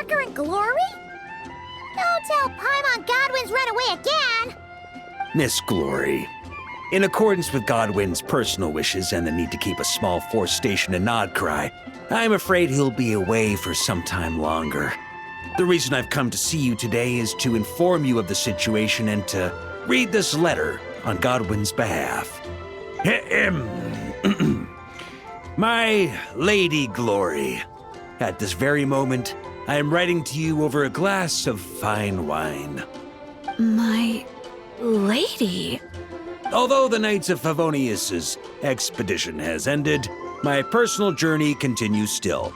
Varka and Glory? Don't tell Paimon Godwin's run away again! Miss Glory, in accordance with Godwin's personal wishes and the need to keep a small force stationed in Nodcry, I'm afraid he'll be away for some time longer. The reason I've come to see you today is to inform you of the situation and to read this letter on Godwin's behalf. My Lady Glory, at this very moment, I am writing to you over a glass of fine wine. My lady? Although the Knights of Favonius's expedition has ended, my personal journey continues still.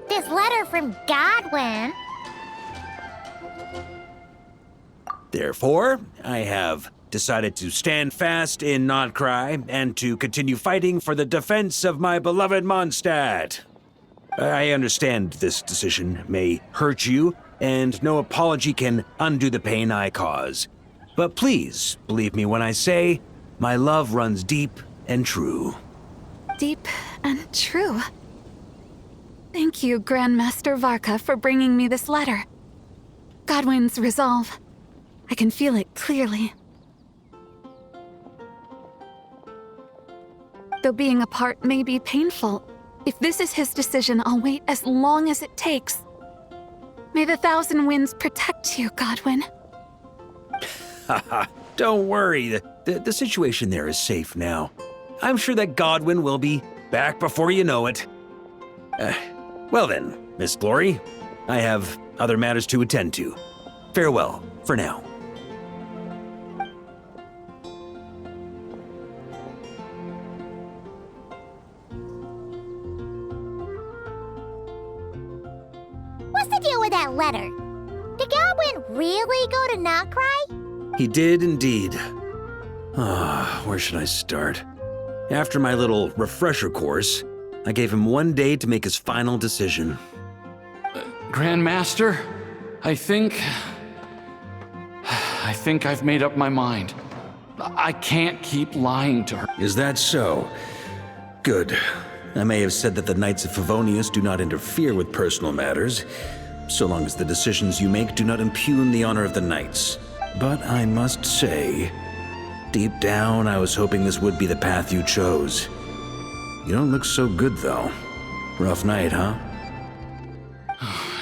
This letter from Godwin. Therefore, I have decided to stand fast in Nodcry and to continue fighting for the defense of my beloved Mondstadt. I understand this decision may hurt you, and no apology can undo the pain I cause. But please, believe me when I say, my love runs deep and true. Deep and true. Thank you, Grandmaster Varka, for bringing me this letter. Godwin's resolve. I can feel it clearly. Though being apart may be painful, if this is his decision, I'll wait as long as it takes. May the Thousand Winds protect you, Godwin. Haha, don't worry. The situation there is safe now. I'm sure that Godwin will be back before you know it. Well then, Miss Glory, I have other matters to attend to. Farewell, for now. What's the deal with that letter? Did Godwin really go to Nodcry? He did indeed. Where should I start? After my little refresher course, I gave him 1 day to make his final decision. Grandmaster, I think I've made up my mind. I can't keep lying to her. Is that so? Good. I may have said that the Knights of Favonius do not interfere with personal matters, so long as the decisions you make do not impugn the honor of the Knights. But I must say, deep down, I was hoping this would be the path you chose. You don't look so good, though. Rough night, huh?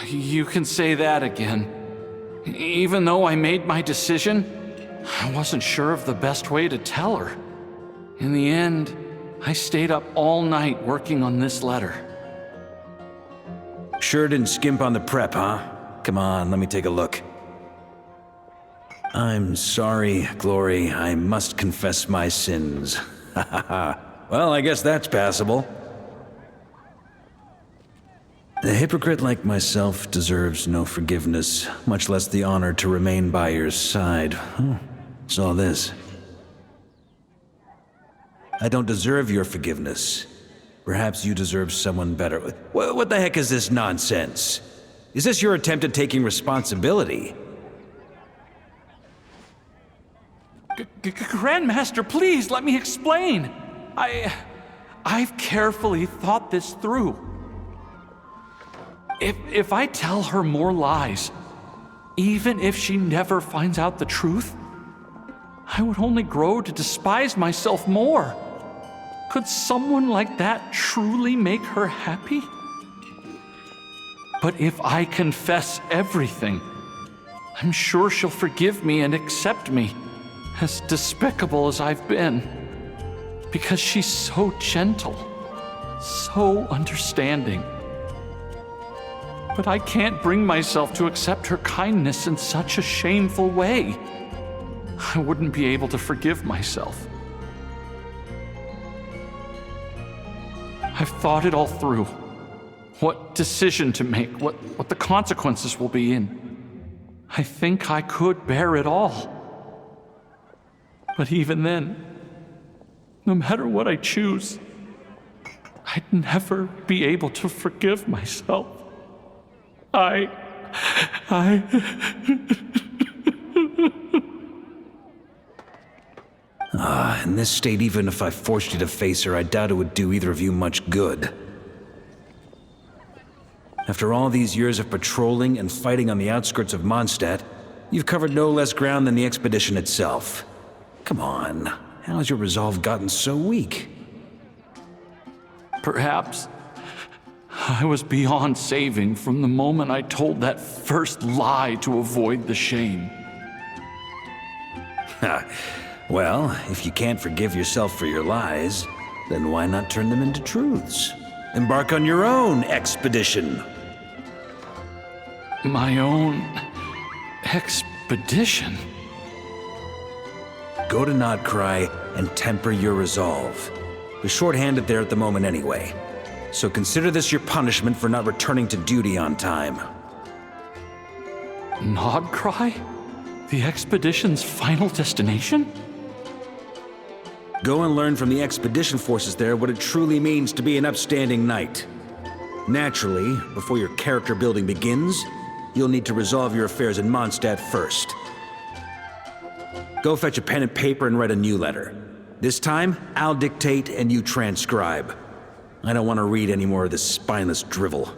You can say that again. Even though I made my decision, I wasn't sure of the best way to tell her. In the end, I stayed up all night working on this letter. Sure didn't skimp on the prep, huh? Come on, let me take a look. I'm sorry, Glory. I must confess my sins. Ha ha ha. Well, I guess that's passable. A hypocrite like myself deserves no forgiveness, much less the honor to remain by your side. What's all this? I don't deserve your forgiveness. Perhaps you deserve someone better. What the heck is this nonsense? Is this your attempt at taking responsibility? Grandmaster, please let me explain. I've carefully thought this through. If I tell her more lies, even if she never finds out the truth, I would only grow to despise myself more. Could someone like that truly make her happy? But if I confess everything, I'm sure she'll forgive me and accept me, as despicable as I've been. Because she's so gentle, so understanding. But I can't bring myself to accept her kindness in such a shameful way. I wouldn't be able to forgive myself. I've thought it all through. What decision to make, what the consequences will be, and I think I could bear it all. But even then, no matter what I choose, I'd never be able to forgive myself. In this state, even if I forced you to face her, I doubt it would do either of you much good. After all these years of patrolling and fighting on the outskirts of Mondstadt, you've covered no less ground than the expedition itself. Come on, how has your resolve gotten so weak? Perhaps I was beyond saving from the moment I told that first lie to avoid the shame. Well, if you can't forgive yourself for your lies, then why not turn them into truths? Embark on your own expedition. My own expedition? Go to Notcry and temper your resolve. We're short-handed there at the moment anyway. So consider this your punishment for not returning to duty on time. Nodcry? The expedition's final destination? Go and learn from the expedition forces there what it truly means to be an upstanding knight. Naturally, before your character building begins, you'll need to resolve your affairs in Mondstadt first. Go fetch a pen and paper and write a new letter. This time, I'll dictate and you transcribe. I don't want to read any more of this spineless drivel.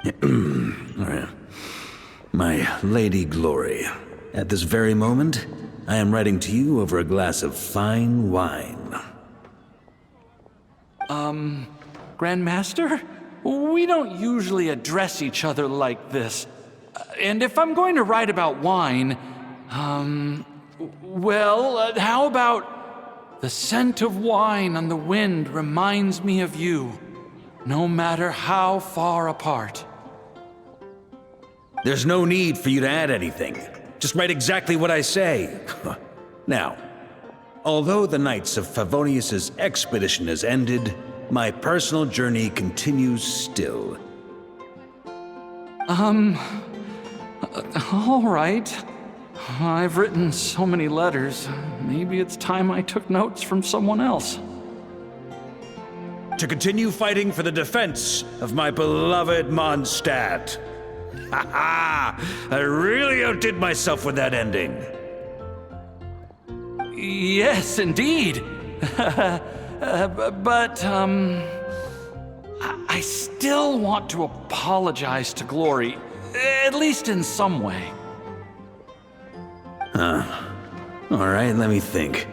All right. My Lady Glory, at this very moment, I am writing to you over a glass of fine wine. Grandmaster? We don't usually address each other like this. And if I'm going to write about wine, well, how about the scent of wine on the wind reminds me of you, no matter how far apart. There's no need for you to add anything. Just write exactly what I say. Now, although the Knights of Favonius' expedition has ended, my personal journey continues still. All right. I've written so many letters. Maybe it's time I took notes from someone else. To continue fighting for the defense of my beloved Mondstadt. Ha ha! I really outdid myself with that ending. Yes, indeed. But, I still want to apologize to Glory, at least in some way. All right, let me think.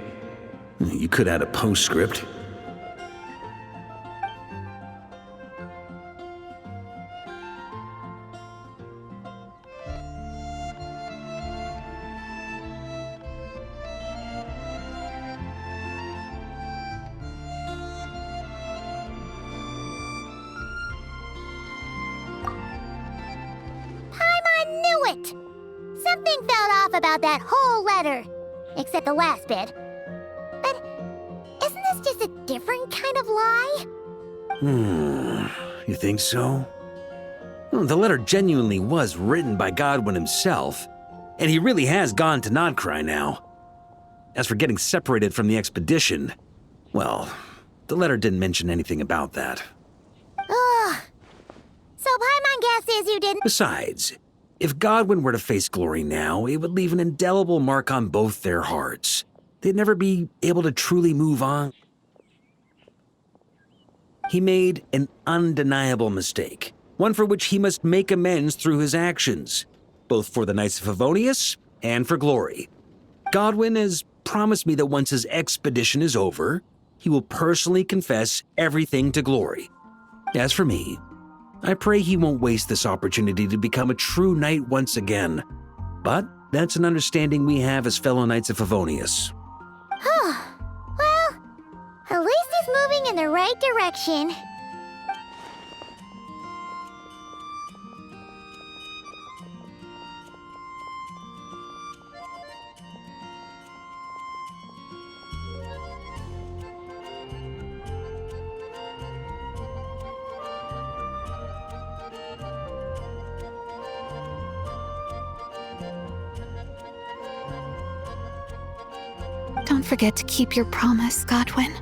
You could add a postscript. Something felt off about that whole letter. Except the last bit. But isn't this just a different kind of lie? You think so? The letter genuinely was written by Godwin himself, and he really has gone to Nodcry now. As for getting separated from the expedition, well, the letter didn't mention anything about that. Ugh. So Paimon guesses you didn't— Besides, if Godwin were to face Glory now, it would leave an indelible mark on both their hearts. They'd never be able to truly move on. He made an undeniable mistake, one for which he must make amends through his actions, both for the Knights of Favonius and for Glory. Godwin has promised me that once his expedition is over, he will personally confess everything to Glory. As for me, I pray he won't waste this opportunity to become a true knight once again. But that's an understanding we have as fellow Knights of Favonius. Well, at least he's moving in the right direction. Don't forget to keep your promise, Godwin.